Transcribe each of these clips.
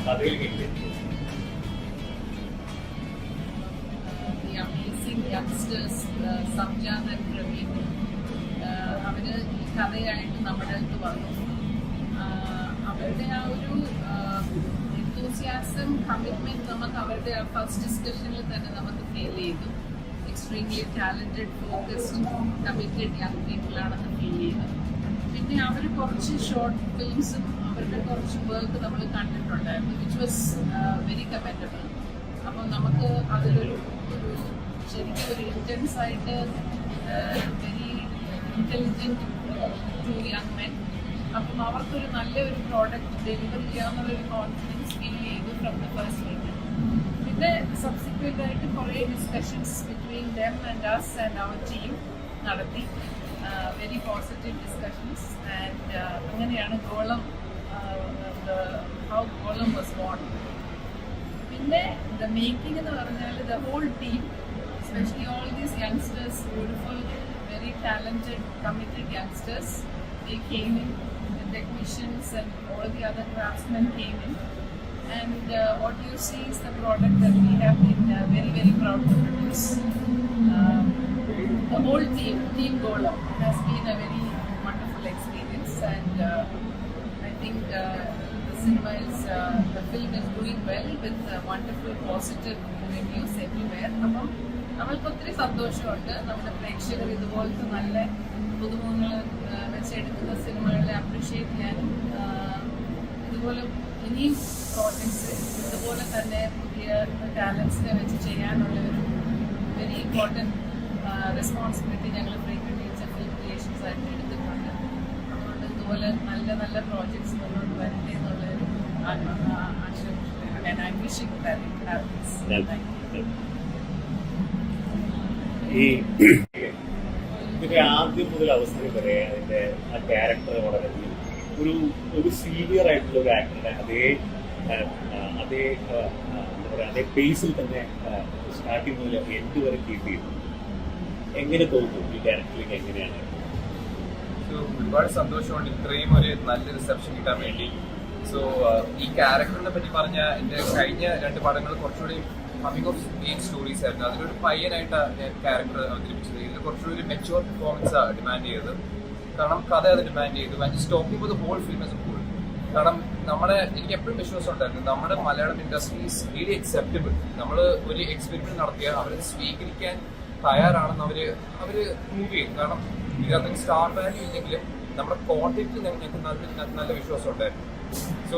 കഥയിലേക്ക് എത്തിയത്? The amazing youngsters, Samjad and Praveen, അവര് ഈ കഥയായിട്ട് നമ്മുടെ അടുത്ത് വന്നു. അവരുടെ ആ ഒരു enthusiasm, commitment നമുക്ക് അവരുടെ ആ ഫസ്റ്റ് ഡിസ്കഷനിൽ തന്നെ നമുക്ക് ഫീൽ ചെയ്തു. Extremely talented, focused, committed young people ആണെന്ന് ഫീൽ ചെയ്തു. പിന്നെ അവർ കുറച്ച് ഷോർട്ട് ഫിലിംസും അവരുടെ കുറച്ച് വർക്ക് നമ്മൾ കണ്ടിട്ടുണ്ടായിരുന്നു, വിച്ച് വാസ് വെരി കമൻഡബിൾ. അപ്പം നമുക്ക് അതിലൊരു ശരിക്കും ഒരു ഇൻറ്റൻസ് ആയിട്ട് very intelligent two young men. അപ്പം അവർക്കൊരു നല്ലൊരു പ്രോഡക്റ്റ് ഡെലിവർ ചെയ്യാമെന്നുള്ളൊരു കോൺഫിഡൻസ് ഫീൽ ചെയ്തു ഫ്രം ദ ഫസ്റ്റ് മീറ്റിംഗ്. പിന്നെ സബ്സിക്വൻ്റ് ആയിട്ട് കുറേ discussions between them and us and അവർ ടീം നടത്തി. Very positive discussions. ആൻഡ് അങ്ങനെയാണ് Golam, how Golam was born. പിന്നെ ദ മേക്കിംഗ് എന്ന് പറഞ്ഞാൽ the whole team, especially all these youngsters, beautiful, very talented, committed youngsters, they came in, the technicians and all the other craftsmen came in, and what you see is the product that we have been very, very proud to produce. The whole team Gola has been a very wonderful experience, and I think the cinema is, the film is doing well with wonderful positive reviews everywhere. അപ്പം നമ്മൾക്ക് ഒത്തിരി സന്തോഷമുണ്ട് നമ്മുടെ പ്രേക്ഷകർ ഇതുപോലത്തെ നല്ല പുതുമുഖങ്ങൾ വെച്ചെടുക്കുന്ന സിനിമകളെ appreciate ചെയ്യാനും ഇതുപോലെ ഇനിയും പ്രോജക്ട്സ് ഇതുപോലെ തന്നെ പുതിയ ടാലൻസിനെ വെച്ച് ചെയ്യാനുള്ളൊരു വെരി ഇമ്പോർട്ടൻറ്റ് റെസ്പോൺസിബിലിറ്റി ഞങ്ങൾ ഫ്രീക്വൻറ്റ് ഫിലിം ക്രിയേഷൻസ് ആയിട്ട് എടുത്തിട്ടുണ്ട്. അതുകൊണ്ട് ഇതുപോലെ നല്ല നല്ല പ്രോജക്ട്സ് മുന്നോട്ട് വരട്ടെ എന്നുള്ളൊരു ആശംസ. I wishing that it happens. Thank you. ഈ ഇതിന്റെ ആദ്യം മുതൽ അവസാനം വരെ അതിന്റെ ആ ക്യാരക്ടർ വളരെയധികം ഒരു സീനിയർ ആയിട്ടുള്ള ഒരു ആക്ടറുടെ അതേ എന്താ പറയുക അതേ പേസിൽ തന്നെ സ്റ്റാർട്ടിങ് മുതൽ എൻഡ് വരെ കീപ്പ് ചെയ്തു. എങ്ങനെ തോന്നുന്നു ഈ ക്യാരക്ടറിലേക്ക്? എങ്ങനെയാണ്? ഒരുപാട് സന്തോഷമുണ്ട് ഇത്രയും ഒരു നല്ല റിസപ്ഷൻ കിട്ടാൻ വേണ്ടി. സോ ഈ ക്യാരക്ടറിനെ പറ്റി പറഞ്ഞ എൻ്റെ കഴിഞ്ഞ 2 പടങ്ങൾ കുറച്ചുകൂടി കമ്മിങ് ഓഫ് ഏജ് സ്റ്റോറീസ് ആയിരുന്നു. അതിലൊരു പയ്യനായിട്ടാണ് ഞാൻ ക്യാരക്ടർ അവതരിപ്പിച്ചത്. ഇതിൽ കുറച്ചുകൂടി ഒരു മെച്യൂർ പെർഫോമൻസാണ് ഡിമാൻഡ് ചെയ്തത്. കാരണം കഥ അത് ഡിമാൻഡ് ചെയ്തു. And stopping with whole film as a whole. കാരണം എനിക്ക് എപ്പോഴും വിശ്വാസം ഉണ്ടായിരുന്നു നമ്മുടെ Malayalam industry is really acceptable. നമ്മൾ ഒരു എക്സ്പെരിമെന്റ് നടത്തിയാൽ അവരത് സ്വീകരിക്കാൻ തയ്യാറാണെന്ന് അവർ മൂവ് ചെയ്യും. കാരണം ഇതിനകത്ത് സ്റ്റാർ വാല്യൂ ഇല്ലെങ്കിലും നമ്മുടെ കോണ്ടന്റിൽ ഞങ്ങൾക്ക് നല്ല വിശ്വാസം ഉണ്ടായിരുന്നു. സോ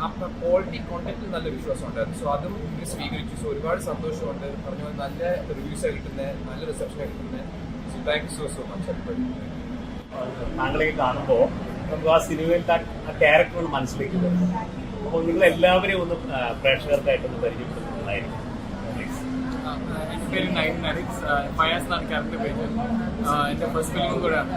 ആ ക്വാളിറ്റി കോണ്ടന്റിൽ നല്ല വിശ്വാസം ഉണ്ടായിരുന്നു. സോ അതും ഇവർ സ്വീകരിച്ചു. സോ ഒരുപാട് സന്തോഷമുണ്ട്. പറഞ്ഞ പോലെ നല്ല റിവ്യൂസാണ് കിട്ടുന്നത്, നല്ല റിസപ്ഷനാണ് കിട്ടുന്നത്. So thank you so much everybody. താങ്കളെ കാണുമ്പോൾ നമുക്ക് ആ സിനിമയിൽ ആ ക്യാരക്ടർ മനസ്സിലേക്ക് വരും. അപ്പോൾ നിങ്ങൾ എല്ലാവരെയും ഒന്ന് പ്രേക്ഷകർക്കായിട്ടൊന്ന് പരിചയപ്പെടുത്തുന്നതായിരിക്കും. എൻ്റെ പേര് നൈൻ അലക്സ്, ഫയാസ് എന്നാണ് ക്യാരക്ടർ പേര്. എൻ്റെ ഫസ്റ്റ് ഫിലിമും കൂടെയാണ്.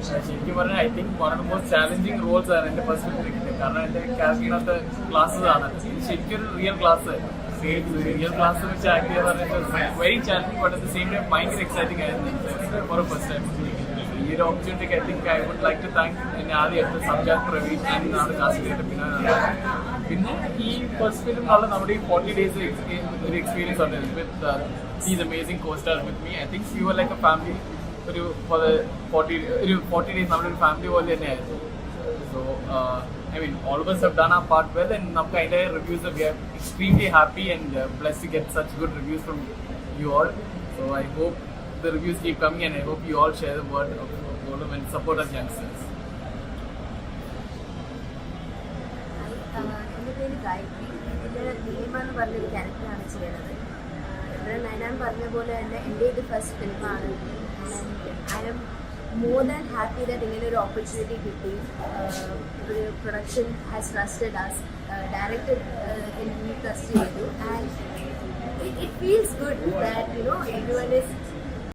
ശരിക്കും പറഞ്ഞാൽ I think one of the most challenging roles ആണ് എൻ്റെ ഫസ്റ്റ് ഫിലിം കിട്ടിയത്. കാരണം എൻ്റെ ക്യാരക്ടറിനകത്ത് ക്ലാസ്സസ് ആണ്. ശരിക്കും ഒരു റിയൽ ക്ലാസ്, റിയൽ ക്ലാസ് വെച്ച് ആക്ട് ചെയ്യാൻ പറഞ്ഞിട്ട് very challenging, but at the same time ഭയങ്കര എക്സൈറ്റിംഗ് ആയിരുന്നു ഫോർ ഫസ്റ്റ് ടൈം. ഈ ഒരു ഓപ്പർച്യൂണിറ്റിക്ക് I think I would like to thank എന്നെ ആദ്യമായിട്ട് സംജാത് പ്രവീൺ എന്നാണ് കാസ്റ്റ് ചെയ്തിട്ട്. പിന്നെ ഈ ഫസ്റ്റ് ഫിലിം നമ്മുടെ ഈ 40 days ഒരു എക്സ്പീരിയൻസ് ഉണ്ട് with these amazing co-stars with me. I think we were like a family. ഒരു 40 days നമ്മുടെ ഒരു ഫാമിലി പോലെ തന്നെയായിരുന്നു. So I mean all of us have done our part well, and നമുക്ക് അതിൻ്റെ reviews we are extremely happy and blessed to get such good reviews from you all. So I hope the reviews keep coming, and I hope you all share the word of Golem and support us youngsters. എൻ്റെ പേര് ഗായത്രി. എൻ്റെ നീലിമ എന്ന് പറഞ്ഞൊരു ക്യാരക്ടറാണ് ചെയ്യുന്നത്. ഇവിടെ നയനാൻ പറഞ്ഞ പോലെ തന്നെ എൻ്റെ ഇത് ഫസ്റ്റ് ഫിലിമാണ്. I am more than happy that ഇങ്ങനെ ഒരു ഓപ്പർച്യൂണിറ്റി കിട്ടി. ഒരു production has trusted us, director trust ചെയ്തു. And it feels good that everyone is